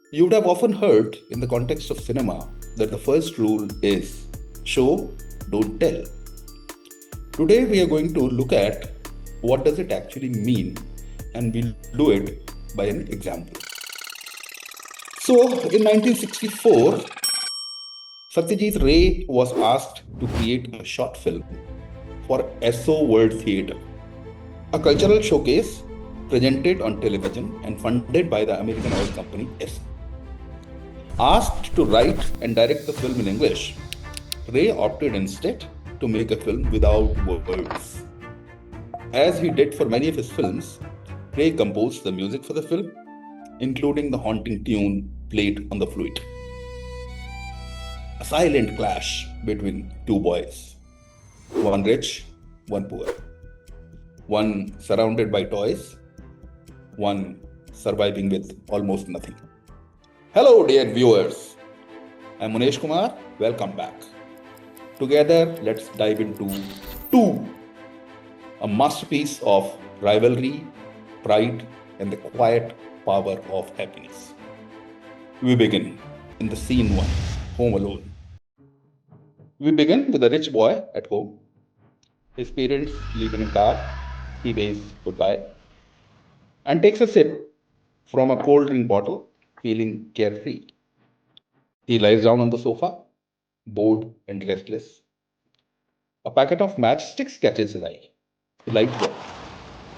You would have often heard in the context of cinema that the first rule is show, don't tell. Today we are going to look at what does it actually mean, and we'll do it by an example. So in 1964, Satyajit Ray was asked to create a short film for SO World Theatre, a cultural showcase presented on television and funded by the American oil company Escalation. Asked to write and direct the film in English, Ray opted instead to make a film without words. As he did for many of his films, Ray composed the music for the film, including the haunting tune played on the flute. A silent clash between two boys, one rich, one poor, one surrounded by toys, one surviving with almost nothing. Hello, dear viewers. I'm Munesh Kumar. Welcome back. Together, let's dive into Two, a masterpiece of rivalry, pride, and the quiet power of happiness. We begin in the scene 1, Home Alone. We begin with a rich boy at home. His parents leave in a car. He waves goodbye and takes a sip from a cold drink bottle, feeling carefree. He lies down on the sofa, bored and restless. A packet of matchsticks catches his eye. He lights one,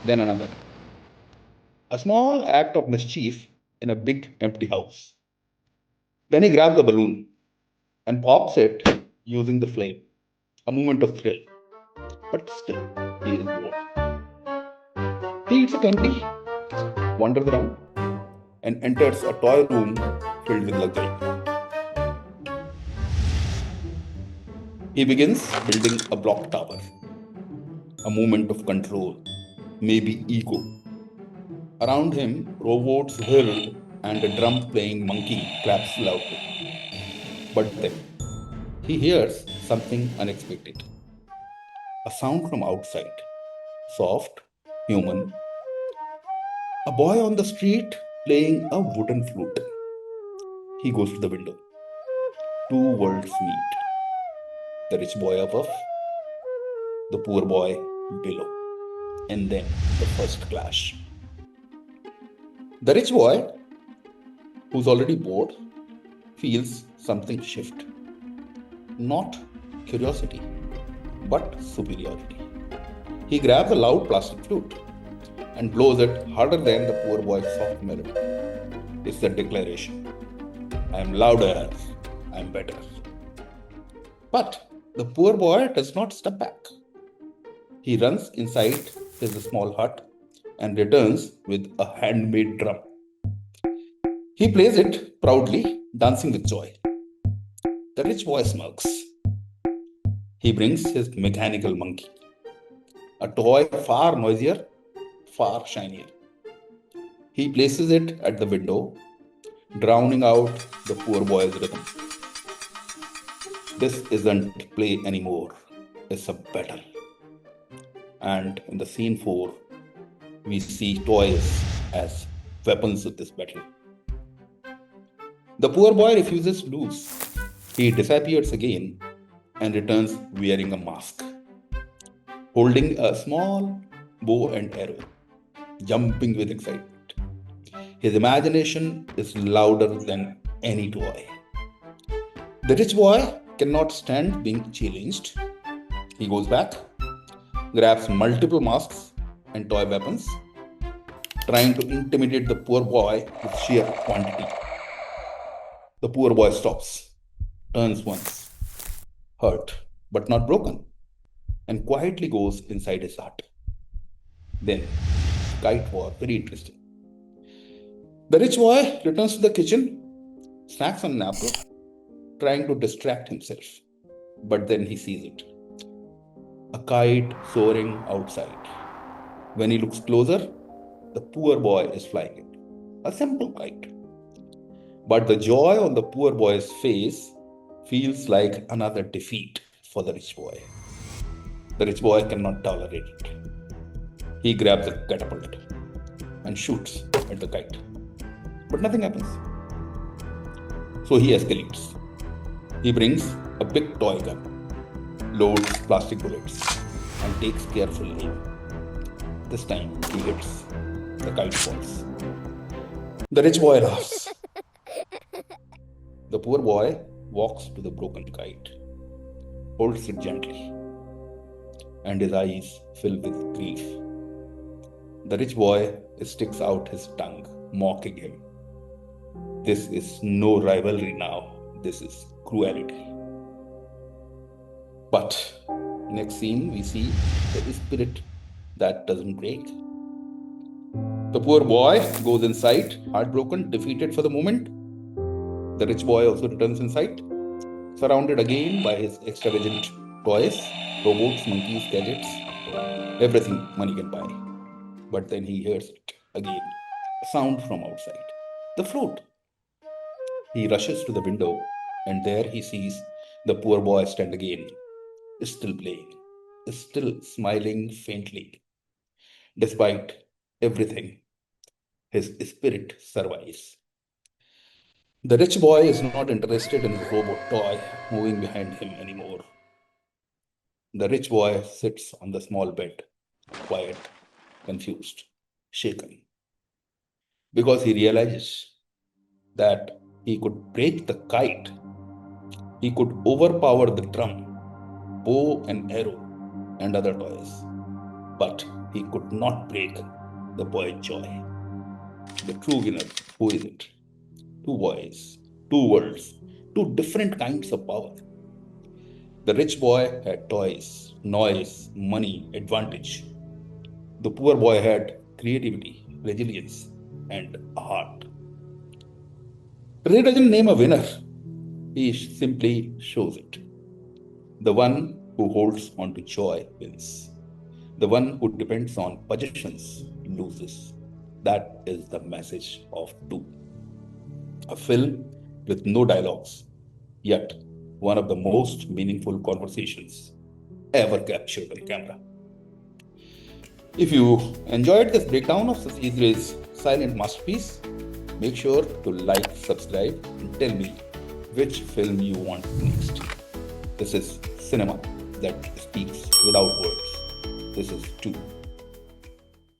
then another. A small act of mischief in a big empty house. Then he grabs a balloon and pops it using the flame. A moment of thrill. But still, he is bored. He eats a candy, wanders around, and enters a toy room filled with luxury. He begins building a block tower. A moment of control, maybe ego. Around him, robots whirl and a drum playing monkey claps loudly. But then, he hears something unexpected. A sound from outside. Soft, human. A boy on the street playing a wooden flute. He goes to the window. Two worlds meet. The rich boy above, the poor boy below. And then the first clash. The rich boy, who's already bored, feels something shift. Not curiosity, but superiority. He grabs a loud plastic flute and blows it harder than the poor boy's soft melody. It's the declaration. I am louder, I am better. But the poor boy does not step back. He runs inside his small hut and returns with a handmade drum. He plays it proudly, dancing with joy. The rich boy smirks. He brings his mechanical monkey, a toy far noisier, far shinier. He places it at the window, drowning out the poor boy's rhythm. This isn't play anymore, it's a battle. And in the scene 4, we see toys as weapons of this battle. The poor boy refuses to lose. He disappears again and returns wearing a mask, holding a small bow and arrow, jumping with excitement. His imagination is louder than any toy. The rich boy cannot stand being challenged. He goes back, grabs multiple masks and toy weapons, trying to intimidate the poor boy with sheer quantity. The poor boy stops, turns once, hurt but not broken, and quietly goes inside his hut. Then, kite war, very interesting. The rich boy returns to the kitchen, snacks on an apple, trying to distract himself. But then he sees it. A kite soaring outside. When he looks closer, the poor boy is flying it. A simple kite. But the joy on the poor boy's face feels like another defeat for the rich boy. The rich boy cannot tolerate it. He grabs a catapult and shoots at the kite. But nothing happens. So he escalates. He brings a big toy gun, loads plastic bullets, and takes careful aim. This time he hits. The kite falls. The rich boy laughs. The poor boy walks to the broken kite, holds it gently, and his eyes fill with grief. The rich boy sticks out his tongue, mocking him. This is no rivalry now, this is cruelty. But next scene, we see the spirit that doesn't break. The poor boy goes inside, heartbroken, defeated for the moment. The rich boy also returns inside, surrounded again by his extravagant toys, robots, monkeys, gadgets, everything money can buy. But then he hears it again, a sound from outside. The flute. He rushes to the window, and there he sees the poor boy stand again, still playing, still smiling faintly. Despite everything, his spirit survives. The rich boy is not interested in the robot toy moving behind him anymore. The rich boy sits on the small bed, quiet, confused, shaken, because he realizes that he could break the kite, he could overpower the drum, bow and arrow, and other toys, but he could not break the boy's joy. The true winner, who is it? Two boys, two worlds, two different kinds of power. The rich boy had toys, noise, money, advantage. The poor boy had creativity, resilience, and a heart. Ray doesn't name a winner, he simply shows it. The one who holds on to joy wins. The one who depends on possessions loses. That is the message of Two. A film with no dialogues, yet one of the most meaningful conversations ever captured on camera. If you enjoyed this breakdown of Satyajit Ray's silent masterpiece, make sure to like, subscribe, and tell me which film you want next. This is cinema that speaks without words. This is Two.